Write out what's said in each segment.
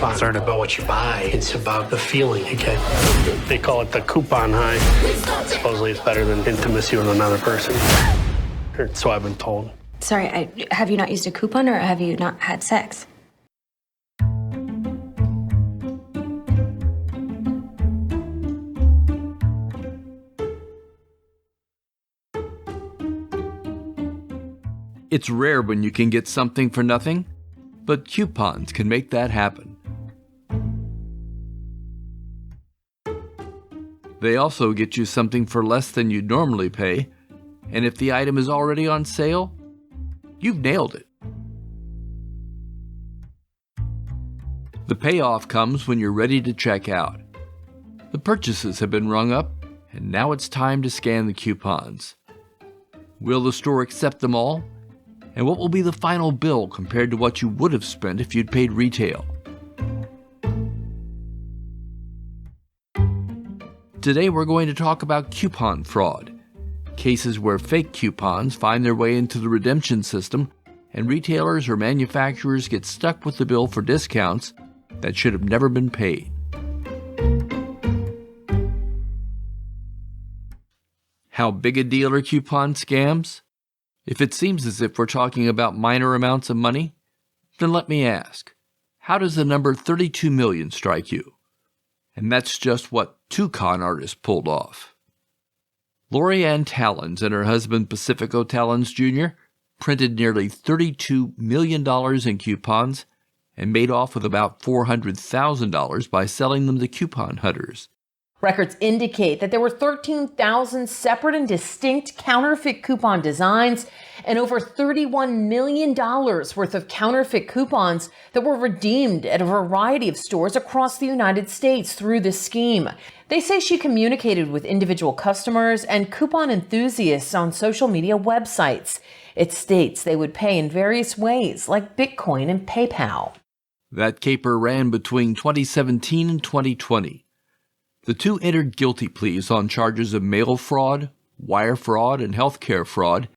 coupon. It's not about what you buy. It's about the feeling you get. They call it the coupon high. Supposedly it's better than intimacy with another person. Or so I've been told. Sorry, have you not used a coupon or have you not had sex? It's rare when you can get something for nothing, but coupons can make that happen. They also get you something for less than you'd normally pay, and if the item is already on sale, you've nailed it. The payoff comes when you're ready to check out. The purchases have been rung up, and now it's time to scan the coupons. Will the store accept them all? And what will be the final bill compared to what you would have spent if you'd paid retail? Today we're going to talk about coupon fraud, cases where fake coupons find their way into the redemption system and retailers or manufacturers get stuck with the bill for discounts that should have never been paid. How big a deal are coupon scams? If it seems as if we're talking about minor amounts of money, then let me ask, how does the number 32 million strike you? And that's just what 2 con artists pulled off. Lori Ann Tallons and her husband Pacifico Tallons Jr. printed nearly $32 million in coupons and made off with about $400,000 by selling them to coupon hunters. Records indicate that there were 13,000 separate and distinct counterfeit coupon designs and over $31 million worth of counterfeit coupons that were redeemed at a variety of stores across the United States through this scheme. They say she communicated with individual customers and coupon enthusiasts on social media websites. It states they would pay in various ways, like Bitcoin and PayPal. That caper ran between 2017 and 2020. The 2 entered guilty pleas on charges of mail fraud, wire fraud, and healthcare fraud,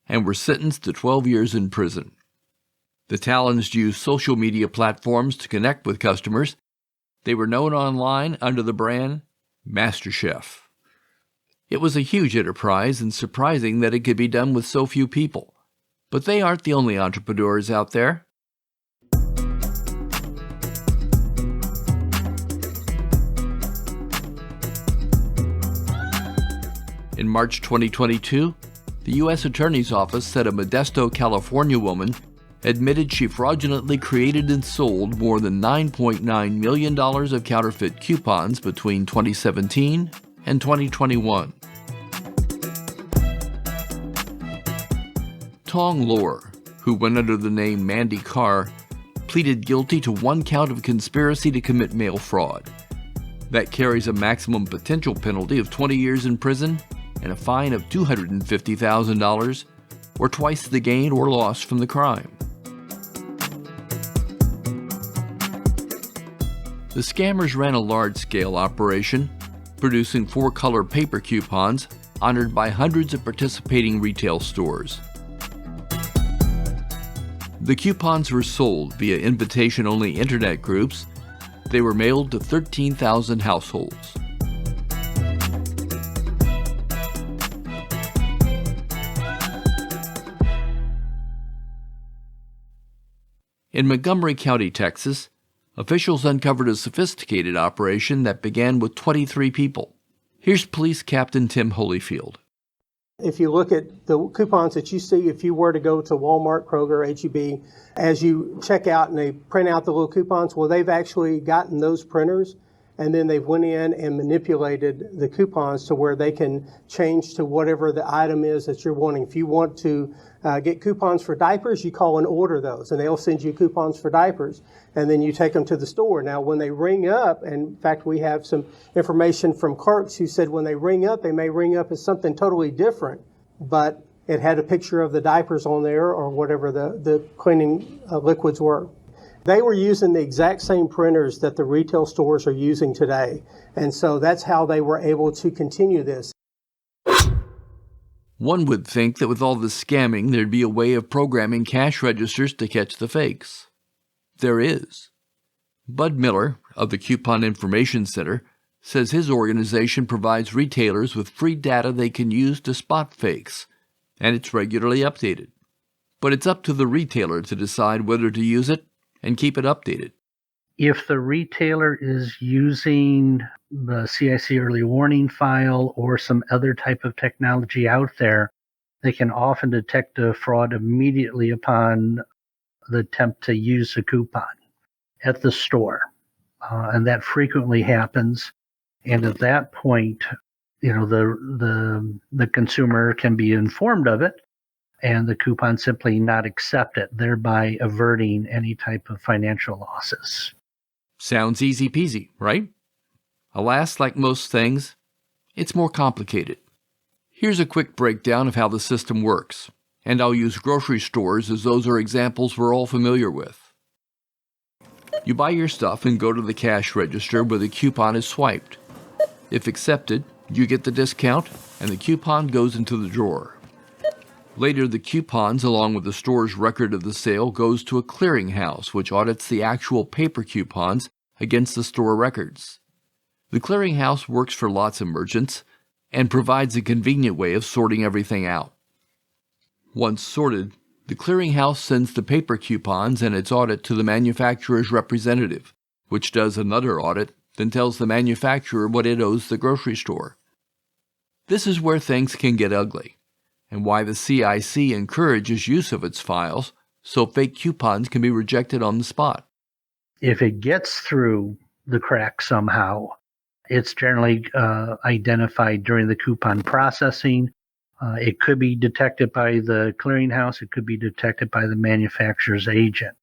and were sentenced to 12 years in prison. The Tallons used social media platforms to connect with customers. They were known online under the brand MasterChef. It was a huge enterprise and surprising that it could be done with so few people. But they aren't the only entrepreneurs out there. In March 2022, the U.S. Attorney's Office said a Modesto, California woman admitted she fraudulently created and sold more than $9.9 million of counterfeit coupons between 2017 and 2021. Tong Lor, who went under the name Mandy Carr, pleaded guilty to 1 count of conspiracy to commit mail fraud. That carries a maximum potential penalty of 20 years in prison and a fine of $250,000, or twice the gain or loss from the crime. The scammers ran a large-scale operation, producing 4-color paper coupons honored by hundreds of participating retail stores. The coupons were sold via invitation-only internet groups. They were mailed to 13,000 households. In Montgomery County, Texas, officials uncovered a sophisticated operation that began with 23 people. Here's Police Captain Tim Holyfield. If you look at the coupons that you see, if you were to go to Walmart, Kroger, H-E-B, as you check out and they print out the little coupons, well, they've actually gotten those printers and then they've went in and manipulated the coupons to where they can change to whatever the item is that you're wanting. If you want to get coupons for diapers, you call and order those, and they'll send you coupons for diapers, and then you take them to the store. Now, when they ring up, and in fact, we have some information from clerks who said when they ring up, they may ring up as something totally different, but it had a picture of the diapers on there or whatever the cleaning liquids were. They were using the exact same printers that the retail stores are using today. And so that's how they were able to continue this. One would think that with all the scamming, there'd be a way of programming cash registers to catch the fakes. There is. Bud Miller of the Coupon Information Center says his organization provides retailers with free data they can use to spot fakes, and it's regularly updated. But it's up to the retailer to decide whether to use it and keep it updated. If the retailer is using the CIC early warning file or some other type of technology out there, they can often detect a fraud immediately upon the attempt to use a coupon at the store. And that frequently happens. And at that point, the consumer can be informed of it and the coupon simply not accept it, thereby averting any type of financial losses. Sounds easy peasy, right? Alas, like most things, it's more complicated. Here's a quick breakdown of how the system works, and I'll use grocery stores as those are examples we're all familiar with. You buy your stuff and go to the cash register where the coupon is swiped. If accepted, you get the discount, and the coupon goes into the drawer. Later, the coupons, along with the store's record of the sale, goes to a clearinghouse, which audits the actual paper coupons against the store records. The clearinghouse works for lots of merchants and provides a convenient way of sorting everything out. Once sorted, the clearinghouse sends the paper coupons and its audit to the manufacturer's representative, which does another audit, then tells the manufacturer what it owes the grocery store. This is where things can get ugly, and why the CIC encourages use of its files so fake coupons can be rejected on the spot. If it gets through the crack somehow, it's generally identified during the coupon processing. It could be detected by the clearinghouse. It could be detected by the manufacturer's agent.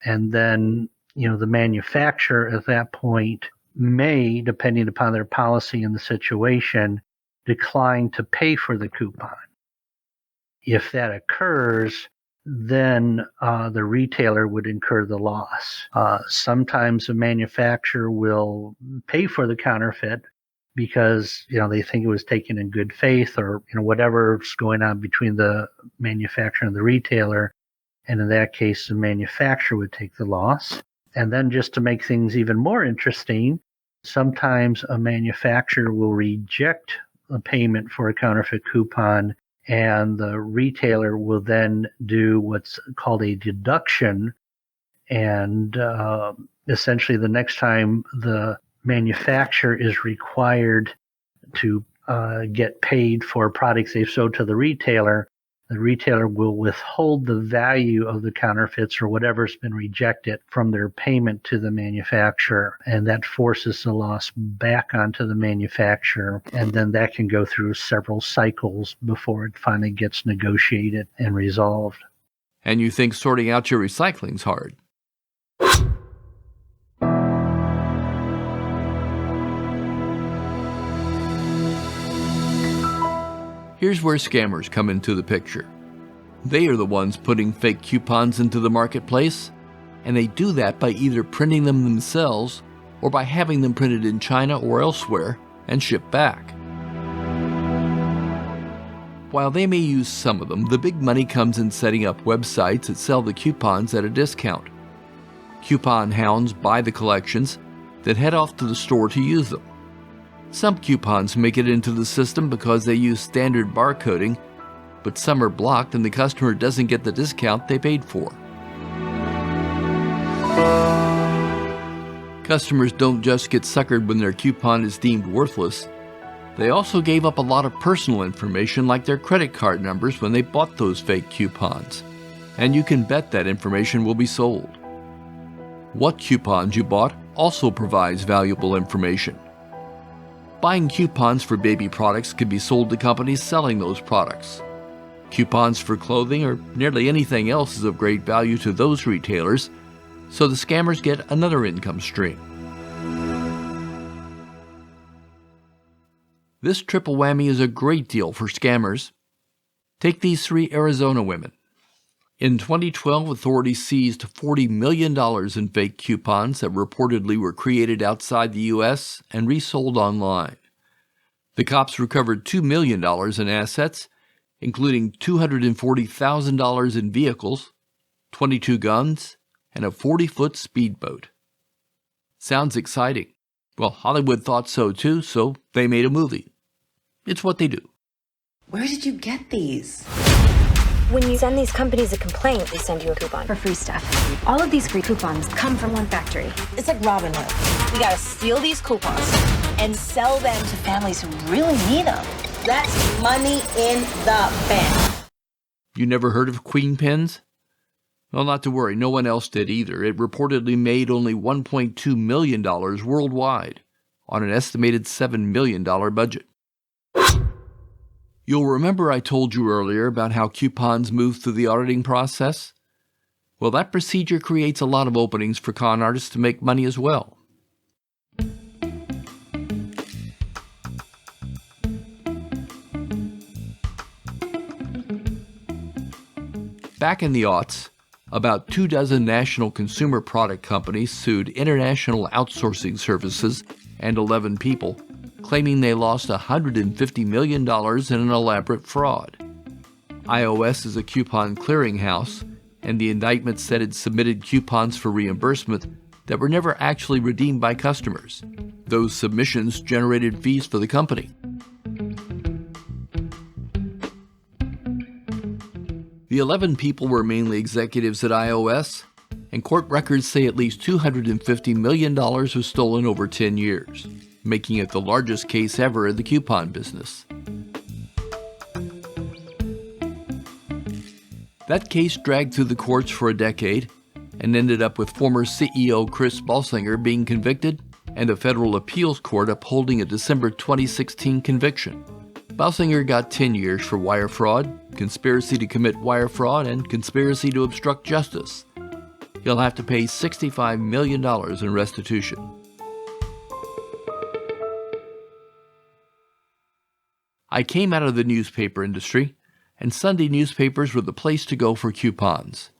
And then, the manufacturer at that point may, depending upon their policy and the situation, decline to pay for the coupon. If that occurs, then the retailer would incur the loss. Sometimes the manufacturer will pay for the counterfeit because they think it was taken in good faith, or whatever's going on between the manufacturer and the retailer, and in that case the manufacturer would take the loss. And then, just to make things even more interesting, sometimes a manufacturer will reject a payment for a counterfeit coupon, and the retailer will then do what's called a deduction. And essentially, the next time the manufacturer is required to get paid for products they've sold to the retailer will withhold the value of the counterfeits or whatever's been rejected from their payment to the manufacturer. And that forces the loss back onto the manufacturer. And then that can go through several cycles before it finally gets negotiated and resolved. And you think sorting out your recycling's hard. Here's where scammers come into the picture. They are the ones putting fake coupons into the marketplace, and they do that by either printing them themselves or by having them printed in China or elsewhere and shipped back. While they may use some of them, the big money comes in setting up websites that sell the coupons at a discount. Coupon hounds buy the collections, then head off to the store to use them. Some coupons make it into the system because they use standard barcoding, but some are blocked and the customer doesn't get the discount they paid for. Customers don't just get suckered when their coupon is deemed worthless. They also gave up a lot of personal information like their credit card numbers when they bought those fake coupons. And you can bet that information will be sold. What coupons you bought also provides valuable information. Buying coupons for baby products can be sold to companies selling those products. Coupons for clothing or nearly anything else is of great value to those retailers, so the scammers get another income stream. This triple whammy is a great deal for scammers. Take these 3 Arizona women. In 2012, authorities seized $40 million in fake coupons that reportedly were created outside the U.S. and resold online. The cops recovered $2 million in assets, including $240,000 in vehicles, 22 guns, and a 40-foot speedboat. Sounds exciting. Well, Hollywood thought so too, so they made a movie. It's what they do. Where did you get these? When you send these companies a complaint, they send you a coupon for free stuff. All of these free coupons come from one factory. It's like Robin Hood. We gotta steal these coupons and sell them to families who really need them. That's money in the bank. You never heard of Queen Pens? Well, not to worry, no one else did either. It reportedly made only $1.2 million worldwide on an estimated $7 million budget. You'll remember I told you earlier about how coupons move through the auditing process? Well, that procedure creates a lot of openings for con artists to make money as well. Back in the aughts, about 24 national consumer product companies sued international outsourcing services and 11 people, claiming they lost $150 million in an elaborate fraud. iOS is a coupon clearinghouse, and the indictment said it submitted coupons for reimbursement that were never actually redeemed by customers. Those submissions generated fees for the company. The 11 people were mainly executives at iOS, and court records say at least $250 million was stolen over 10 years, making it the largest case ever in the coupon business. That case dragged through the courts for a decade and ended up with former CEO Chris Balsinger being convicted and a federal appeals court upholding a December 2016 conviction. Balsinger got 10 years for wire fraud, conspiracy to commit wire fraud, and conspiracy to obstruct justice. He'll have to pay $65 million in restitution. I came out of the newspaper industry, and Sunday newspapers were the place to go for coupons.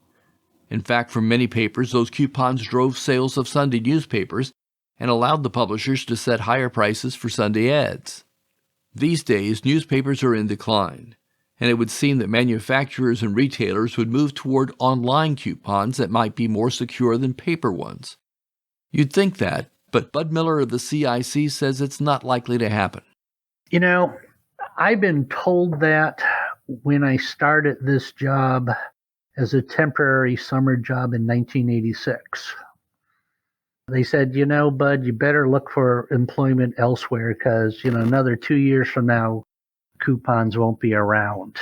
In fact, for many papers, those coupons drove sales of Sunday newspapers and allowed the publishers to set higher prices for Sunday ads. These days, newspapers are in decline, and it would seem that manufacturers and retailers would move toward online coupons that might be more secure than paper ones. You'd think that, but Bud Miller of the CIC says it's not likely to happen. You know, I've been told that when I started this job as a temporary summer job in 1986. They said, you know, Bud, you better look for employment elsewhere because, another 2 years from now, coupons won't be around.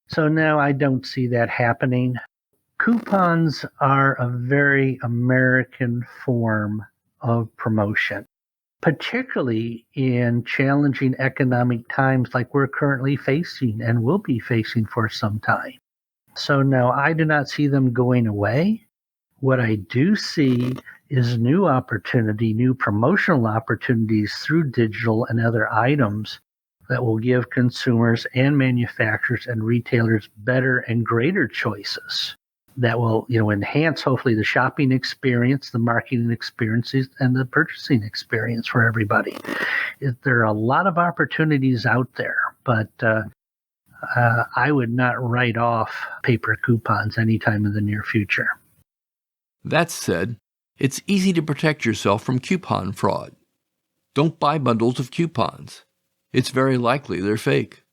So no, I don't see that happening. Coupons are a very American form of promotion, particularly in challenging economic times like we're currently facing and will be facing for some time. So no, I do not see them going away. What I do see is new opportunity, new promotional opportunities through digital and other items that will give consumers and manufacturers and retailers better and greater choices that will, enhance hopefully the shopping experience, the marketing experiences, and the purchasing experience for everybody. There are a lot of opportunities out there, but I would not write off paper coupons anytime in the near future. That said, it's easy to protect yourself from coupon fraud. Don't buy bundles of coupons. It's very likely they're fake.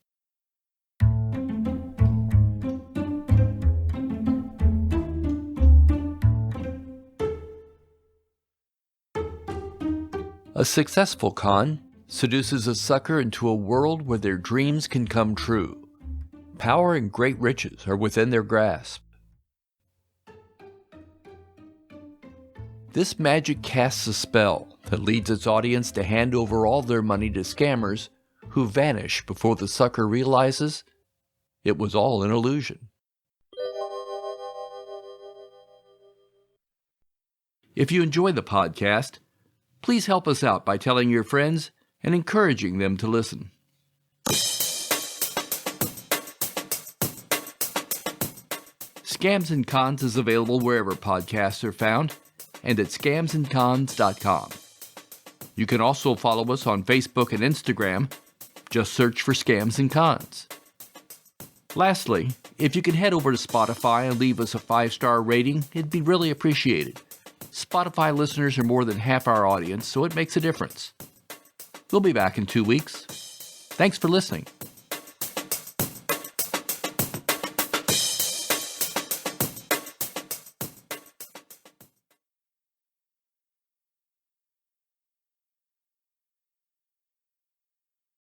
A successful con seduces a sucker into a world where their dreams can come true. Power and great riches are within their grasp. This magic casts a spell that leads its audience to hand over all their money to scammers who vanish before the sucker realizes it was all an illusion. If you enjoy the podcast, please help us out by telling your friends and encouraging them to listen. Scams and Cons is available wherever podcasts are found and at scamsandcons.com. You can also follow us on Facebook and Instagram. Just search for Scams and Cons. Lastly, if you could head over to Spotify and leave us a 5-star rating, it'd be really appreciated. Spotify listeners are more than half our audience, so it makes a difference. We'll be back in 2 weeks. Thanks for listening.